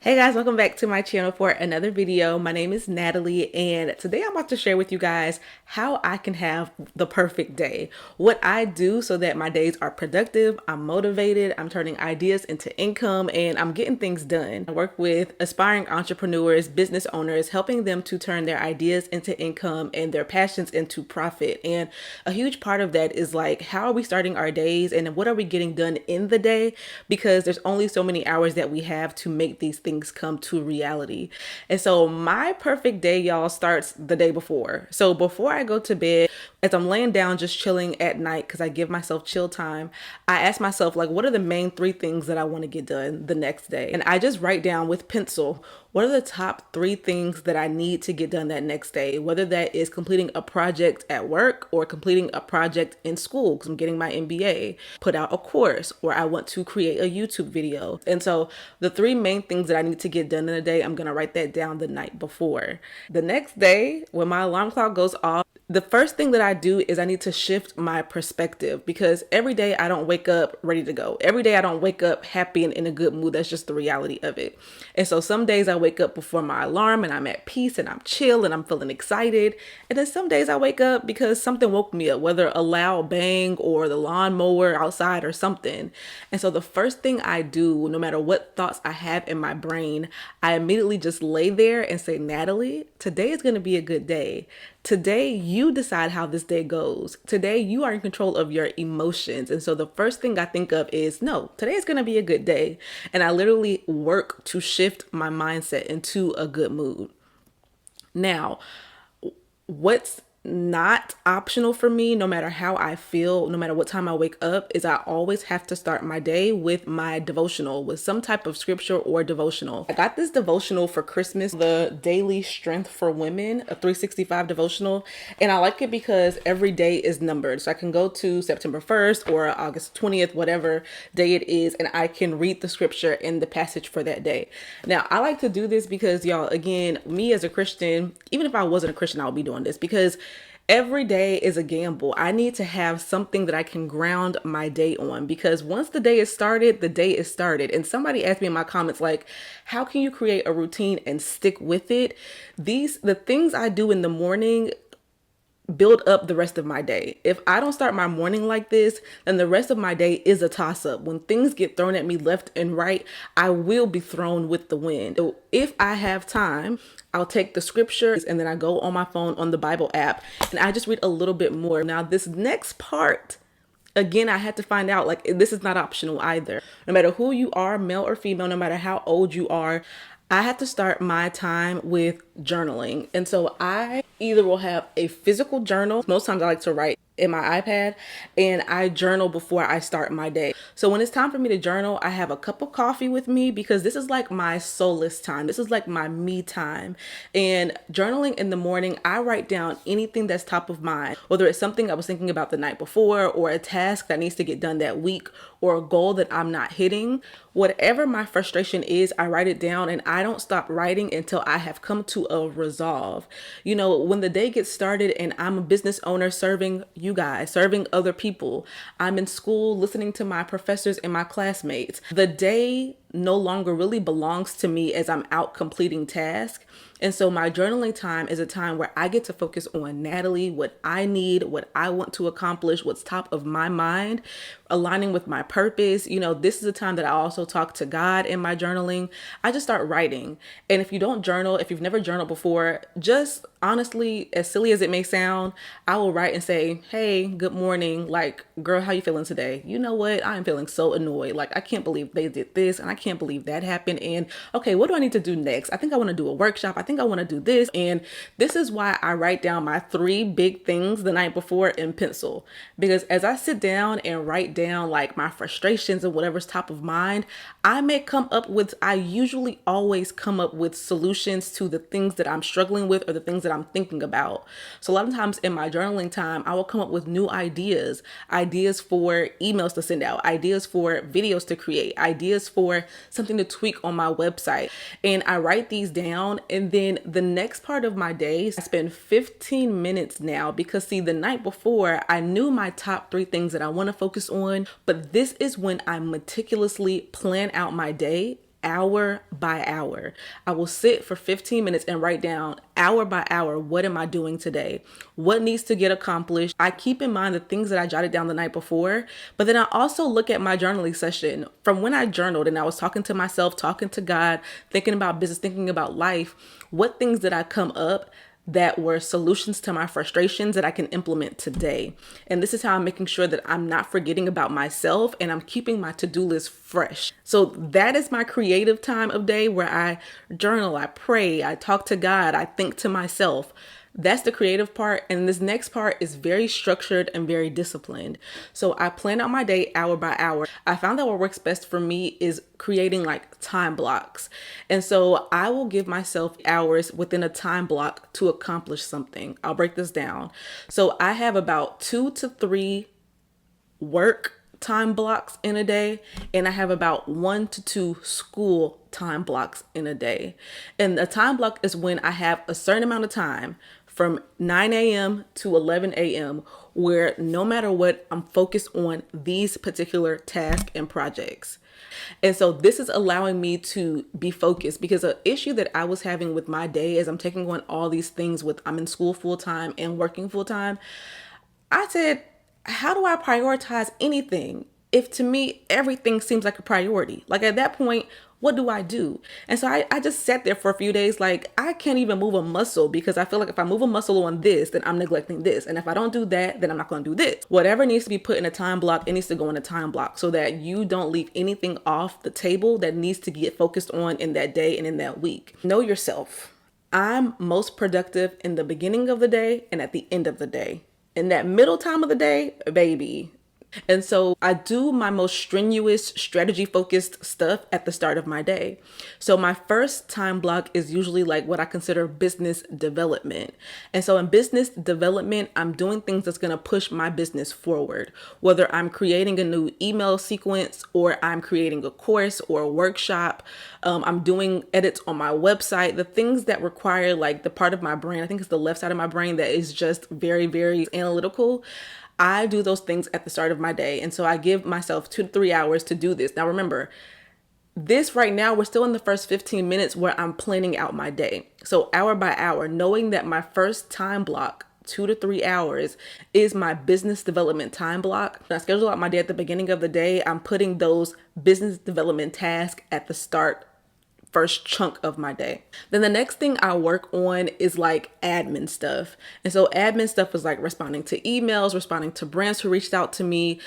Hey guys, welcome back to my channel for another video. My name is Natalie, and today I'm about to share with you guys how I can have the perfect day. What I do so that my days are productive, I'm motivated, I'm turning ideas into income, and I'm getting things done. I work with aspiring entrepreneurs, business owners, helping them to turn their ideas into income and their passions into profit. And a huge part of that is like, how are we starting our days and what are we getting done in the day? Because there's only so many hours that we have to make these things come to reality. And so my perfect day, y'all, starts the day before. So before I go to bed, as I'm laying down just chilling at night, because I give myself chill time, I ask myself, like, what are the main three things that I want to get done the next day? And I just write down with pencil, what are the top three things that I need to get done that next day? Whether that is completing a project at work or completing a project in school, because I'm getting my MBA, put out a course, or I want to create a YouTube video. And so the three main things that I need to get done in a day, I'm going to write that down the night before. The next day, when my alarm clock goes off, the first thing that I do is I need to shift my perspective, because every day I don't wake up ready to go. Every day I don't wake up happy and in a good mood. That's just the reality of it. And so some days I wake up before my alarm and I'm at peace and I'm chill and I'm feeling excited. And then some days I wake up because something woke me up, whether a loud bang or the lawnmower outside or something. And so the first thing I do, no matter what thoughts I have in my brain, I immediately just lay there and say, Natalie, today is going to be a good day. Today, you decide how this day goes. Today, you are in control of your emotions. And so the first thing I think of is, no, today is going to be a good day. And I literally work to shift my mindset into a good mood. Now, what's not optional for me, no matter how I feel, no matter what time I wake up, is I always have to start my day with my devotional, with some type of scripture or devotional. I got this devotional for Christmas, the Daily Strength for Women, a 365 devotional. And I like it because every day is numbered. So I can go to September 1st or August 20th, whatever day it is, and I can read the scripture in the passage for that day. Now, I like to do this because, y'all, again, me as a Christian, even if I wasn't a Christian, I would be doing this because every day is a gamble. I need to have something that I can ground my day on, because once the day is started, the day is started. And somebody asked me in my comments, like, how can you create a routine and stick with it? The things I do in the morning build up the rest of my day. If I don't start my morning like this, then the rest of my day is a toss up. When things get thrown at me left and right, I will be thrown with the wind. So if I have time, I'll take the scriptures and then I go on my phone on the Bible app and I just read a little bit more. Now, this next part, again, I had to find out, like, this is not optional either. No matter who you are, male or female, no matter how old you are, I have to start my time with journaling. And so I either will have a physical journal. Most times I like to write in my iPad, and I journal before I start my day. So when it's time for me to journal, I have a cup of coffee with me, because this is like my soulless time. This is like my me time. And journaling in the morning, I write down anything that's top of mind, whether it's something I was thinking about the night before, or a task that needs to get done that week, or a goal that I'm not hitting. Whatever my frustration is, I write it down, and I don't stop writing until I have come to a resolve. You know, when the day gets started and I'm a business owner serving you guys, serving other people, I'm in school listening to my professors and my classmates, the day no longer really belongs to me as I'm out completing tasks. And so my journaling time is a time where I get to focus on Natalie, what I need, what I want to accomplish, what's top of my mind, aligning with my purpose. You know, this is a time that I also talk to God in my journaling. I just start writing. And if you don't journal, if you've never journaled before, just honestly, as silly as it may sound, I will write and say, hey, good morning. Like, girl, how you feeling today? You know what? I am feeling so annoyed. Like, I can't believe they did this and I can't believe that happened. And okay, what do I need to do next? I think I want to do a workshop. I think I want to do this. And this is why I write down my three big things the night before in pencil. Because as I sit down and write down like my frustrations and whatever's top of mind, I usually always come up with solutions to the things that I'm struggling with or the things that I'm thinking about. So a lot of times in my journaling time, I will come up with new ideas for emails to send out, ideas for videos to create, ideas for something to tweak on my website. And I write these down, and then the next part of my day, I spend 15 minutes now, because see, the night before I knew my top three things that I want to focus on, but this is when I meticulously plan out my day hour by hour. I will sit for 15 minutes and write down hour by hour, what am I doing today? What needs to get accomplished? I keep in mind the things that I jotted down the night before, but then I also look at my journaling session from when I journaled and I was talking to myself, talking to God, thinking about business, thinking about life. What things did I come up that were solutions to my frustrations that I can implement today? And this is how I'm making sure that I'm not forgetting about myself and I'm keeping my to-do list fresh. So that is my creative time of day where I journal, I pray, I talk to God, I think to myself. That's the creative part. And this next part is very structured and very disciplined. So I plan out my day hour by hour. I found that what works best for me is creating like time blocks. And so I will give myself hours within a time block to accomplish something. I'll break this down. So I have about 2 to 3 work time blocks in a day, and I have about 1 to 2 school time blocks in a day. And a time block is when I have a certain amount of time from 9 a.m. to 11 a.m. where no matter what, I'm focused on these particular tasks and projects. And so this is allowing me to be focused, because an issue that I was having with my day as I'm taking on all these things with I'm in school full time and working full time, I said, how do I prioritize anything if to me everything seems like a priority? Like at that point, what do I do? And so I just sat there for a few days like I can't even move a muscle, because I feel like if I move a muscle on this, then I'm neglecting this. And if I don't do that, then I'm not going to do this. Whatever needs to be put in a time block, it needs to go in a time block so that you don't leave anything off the table that needs to get focused on in that day and in that week. Know yourself. I'm most productive in the beginning of the day and at the end of the day. In that middle time of the day, baby. And so I do my most strenuous strategy focused stuff at the start of my day. So my first time block is usually like what I consider business development. And so in business development, I'm doing things that's going to push my business forward, whether I'm creating a new email sequence or I'm creating a course or a workshop. I'm doing edits on my website, the things that require like the part of my brain, I think it's the left side of my brain that is just very, very analytical. I do those things at the start of my day. And so I give myself 2 to 3 hours to do this. Now, remember, this right now, we're still in the first 15 minutes where I'm planning out my day. So hour by hour, knowing that my first time block, 2 to 3 hours, is my business development time block. When I schedule out my day at the beginning of the day, I'm putting those business development tasks at the start first chunk of my day. Then the next thing I work on is like admin stuff. And so admin stuff is like responding to emails, responding to brands who reached out to me,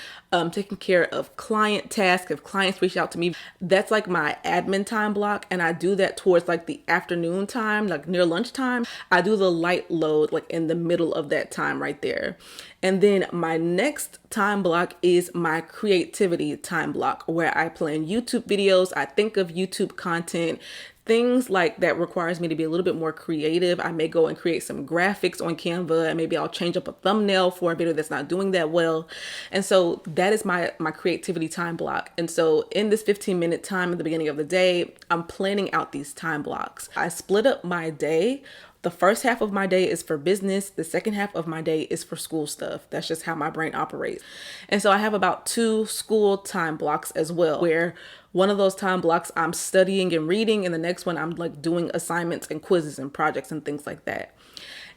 taking care of client tasks. If clients reach out to me, that's like my admin time block. And I do that towards like the afternoon time, like near lunchtime. I do the light load like in the middle of that time right there. And then my next time block is my creativity time block, where I plan YouTube videos. I think of YouTube content, things like that requires me to be a little bit more creative. I may go and create some graphics on Canva, and maybe I'll change up a thumbnail for a video that's not doing that well. And so that is my creativity time block. And so in this 15-minute time at the beginning of the day, I'm planning out these time blocks. I split up my day. The first half of my day is for business. The second half of my day is for school stuff. That's just how my brain operates. And so I have about 2 school time blocks as well, where one of those time blocks I'm studying and reading, and the next one I'm like doing assignments and quizzes and projects and things like that.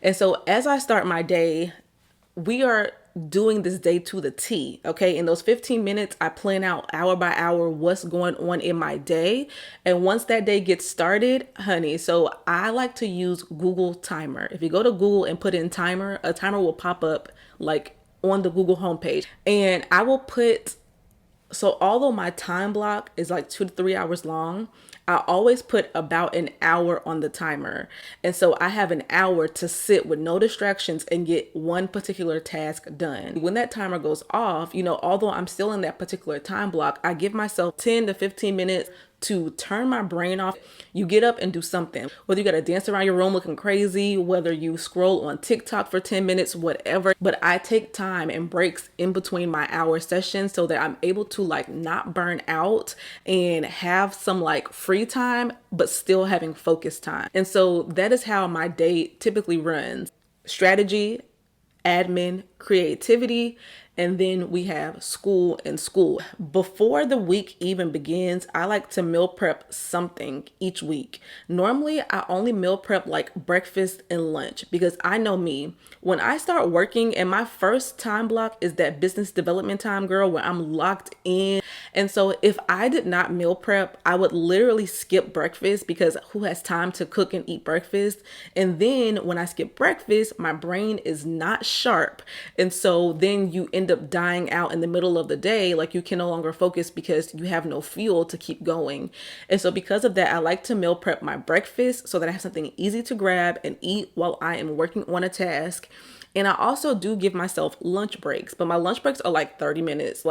And so as I start my day, we are doing this day to the T. Okay. In those 15 minutes, I plan out hour by hour what's going on in my day. And once that day gets started, honey, so I like to use Google Timer. If you go to Google and put in timer, a timer will pop up like on the Google homepage. And I will put, so although my time block is like 2 to 3 hours long, I always put about an hour on the timer. And so I have an hour to sit with no distractions and get one particular task done. When that timer goes off, although I'm still in that particular time block, I give myself 10 to 15 minutes to turn my brain off. You get up and do something, whether you got to dance around your room looking crazy, whether you scroll on TikTok for 10 minutes, whatever. But I take time and breaks in between my hour sessions so that I'm able to like not burn out and have some like free time, but still having focused time. And so that is how my day typically runs: strategy, admin, creativity, and then we have school and school. Before the week even begins, I like to meal prep something each week. Normally, I only meal prep like breakfast and lunch because I know me. When I start working, and my first time block is that business development time, girl, where I'm locked in. And so if I did not meal prep, I would literally skip breakfast because who has time to cook and eat breakfast? And then when I skip breakfast, my brain is not sharp. And so then you end up dying out in the middle of the day. Like you can no longer focus because you have no fuel to keep going. And so because of that, I like to meal prep my breakfast so that I have something easy to grab and eat while I am working on a task. And I also do give myself lunch breaks, but my lunch breaks are like 30 minutes.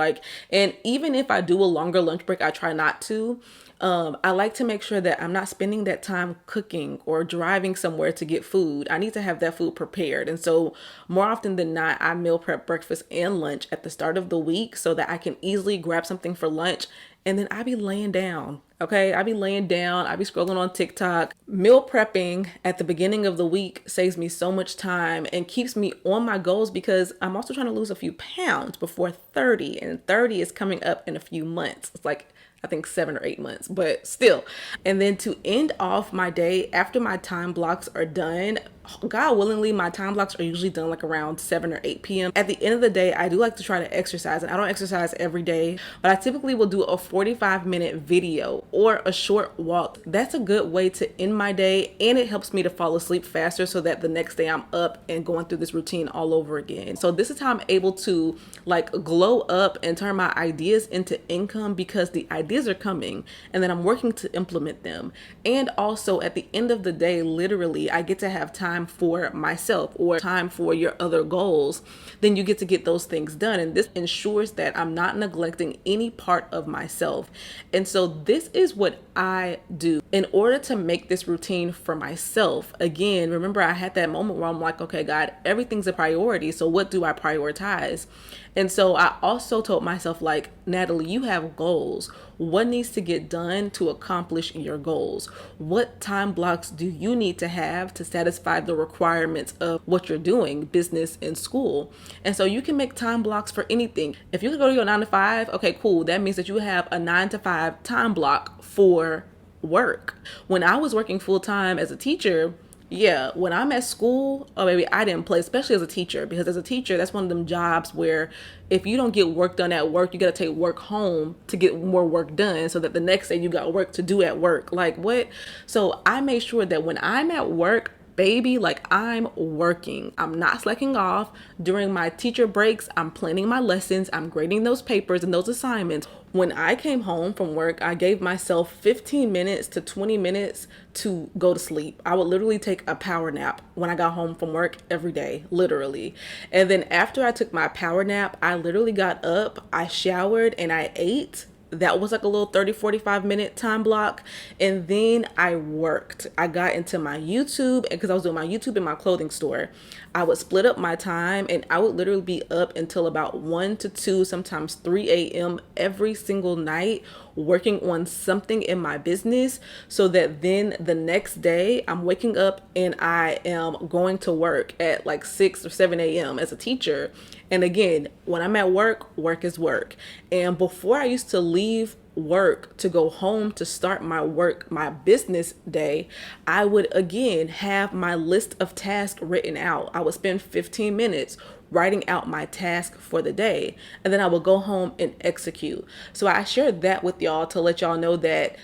And even if I do a longer lunch break, I try not to. I like to make sure that I'm not spending that time cooking or driving somewhere to get food. I need to have that food prepared. And so more often than not, I meal prep breakfast and lunch at the start of the week so that I can easily grab something for lunch. And then I be laying down. Okay, I be laying down, I be scrolling on TikTok. Meal prepping at the beginning of the week saves me so much time and keeps me on my goals because I'm also trying to lose a few pounds before 30, and 30 is coming up in a few months. It's like I think 7 or 8 months, but still. And then to end off my day after my time blocks are done, God willingly, my time blocks are usually done like around 7 or 8 p.m. At the end of the day, I do like to try to exercise, and I don't exercise every day, but I typically will do a 45-minute video or a short walk. That's a good way to end my day, and it helps me to fall asleep faster so that the next day I'm up and going through this routine all over again. So this is how I'm able to like glow up and turn my ideas into income because the ideas are coming and then I'm working to implement them. And also at the end of the day, literally, I get to have time for myself or time for your other goals. Then you get to get those things done. And this ensures that I'm not neglecting any part of myself. And so this is what I do in order to make this routine for myself. Again, remember I had that moment where I'm like, okay, God, everything's a priority. So what do I prioritize? And so I also told myself, like, Natalie, you have goals. What needs to get done to accomplish your goals? What time blocks do you need to have to satisfy the requirements of what you're doing, business and school? And so you can make time blocks for anything. If you could go to your 9 to 5, okay, cool. That means that you have a 9 to 5 time block for work. When I was working full time as a teacher, yeah, when I'm at school, oh baby, I didn't play, especially as a teacher, because as a teacher, that's one of them jobs where if you don't get work done at work, you got to take work home to get more work done so that the next day you got work to do at work. Like what? So I make sure that when I'm at work, baby, like I'm working. I'm not slacking off. During my teacher breaks, I'm planning my lessons. I'm grading those papers and those assignments. When I came home from work, I gave myself 15 minutes to 20 minutes to go to sleep. I would literally take a power nap when I got home from work every day, literally. And then after I took my power nap, I literally got up, I showered, and I ate. That was like a little 30-45 minute time block. And then I worked. I got into my YouTube, and because I was doing my YouTube in my clothing store, I would split up my time and I would literally be up until about 1 to 2, sometimes 3 a.m. every single night working on something in my business so that then the next day I'm waking up and I am going to work at like 6 or 7 a.m. as a teacher. And again, when I'm at work, work is work. And before I used to leave work to go home to start my business day, I would again have my list of tasks written out. I would spend 15 minutes writing out my task for the day, and then I would go home and execute. So I shared that with y'all to let y'all know that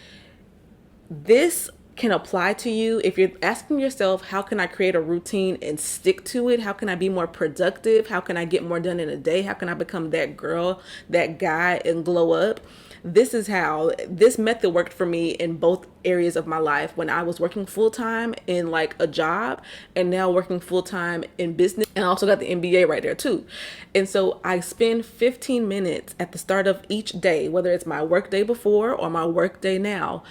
this can apply to you. If you're asking yourself, how can I create a routine and stick to it? How can I be more productive? How can I get more done in a day? How can I become that girl, that guy, and glow up? This is how this method worked for me in both areas of my life, when I was working full time in like a job and now working full time in business, and I also got the MBA right there too. And so I spend 15 minutes at the start of each day, whether it's my work day before or my work day now,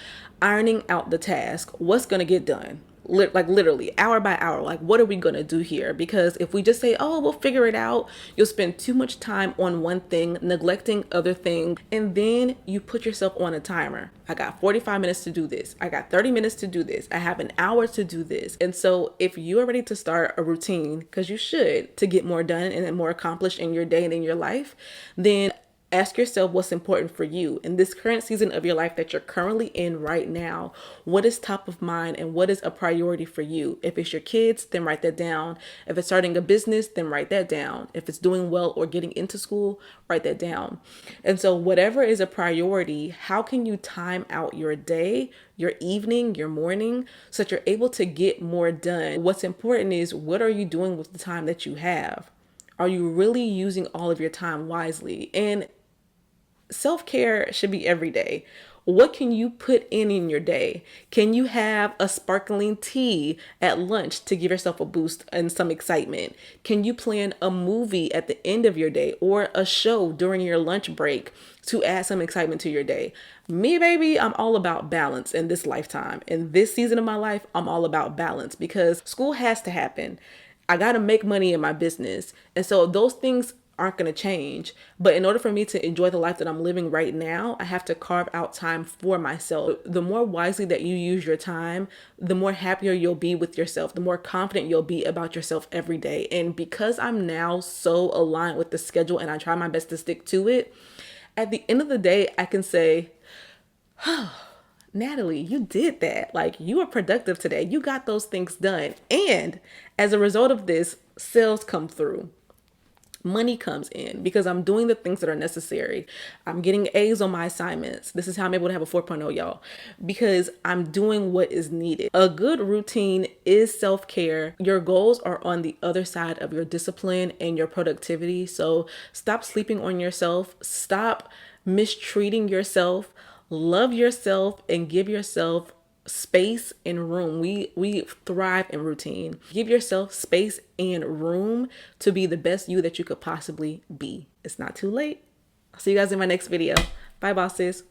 ironing out the task. What's going to get done? like literally hour by hour, like what are we going to do here? Because if we just say, oh, we'll figure it out, you'll spend too much time on one thing, neglecting other things, and then you put yourself on a timer. I got 45 minutes to do this, I got 30 minutes to do this, I have an hour to do this. And so if you are ready to start a routine, because you should, to get more done and more accomplished in your day and in your life, then ask yourself what's important for you in this current season of your life that you're currently in right now. What is top of mind and what is a priority for you? If it's your kids, then write that down. If it's starting a business, then write that down. If it's doing well or getting into school, write that down. And so whatever is a priority, how can you time out your day, your evening, your morning, so that you're able to get more done? What's important is, what are you doing with the time that you have? Are you really using all of your time wisely? And self-care should be every day. What can you put in your day? Can you have a sparkling tea at lunch to give yourself a boost and some excitement? Can you plan a movie at the end of your day or a show during your lunch break to add some excitement to your day? Me, baby, I'm all about balance in this lifetime. In this season of my life, I'm all about balance because school has to happen. I got to make money in my business. And so those things aren't going to change. But in order for me to enjoy the life that I'm living right now, I have to carve out time for myself. The more wisely that you use your time, the more happier you'll be with yourself, the more confident you'll be about yourself every day. And because I'm now so aligned with the schedule and I try my best to stick to it, at the end of the day, I can say, Natalie, you did that. Like, you were productive today. You got those things done. And as a result of this, sales come through. Money comes in because I'm doing the things that are necessary. I'm getting A's on my assignments. This is how I'm able to have a 4.0, y'all, because I'm doing what is needed. A good routine is self-care. Your goals are on the other side of your discipline and your productivity. So stop sleeping on yourself. Stop mistreating yourself. Love yourself and give yourself space and room. We thrive in routine. Give yourself space and room to be the best you that you could possibly be. It's not too late. I'll see you guys in my next video. Bye, bosses.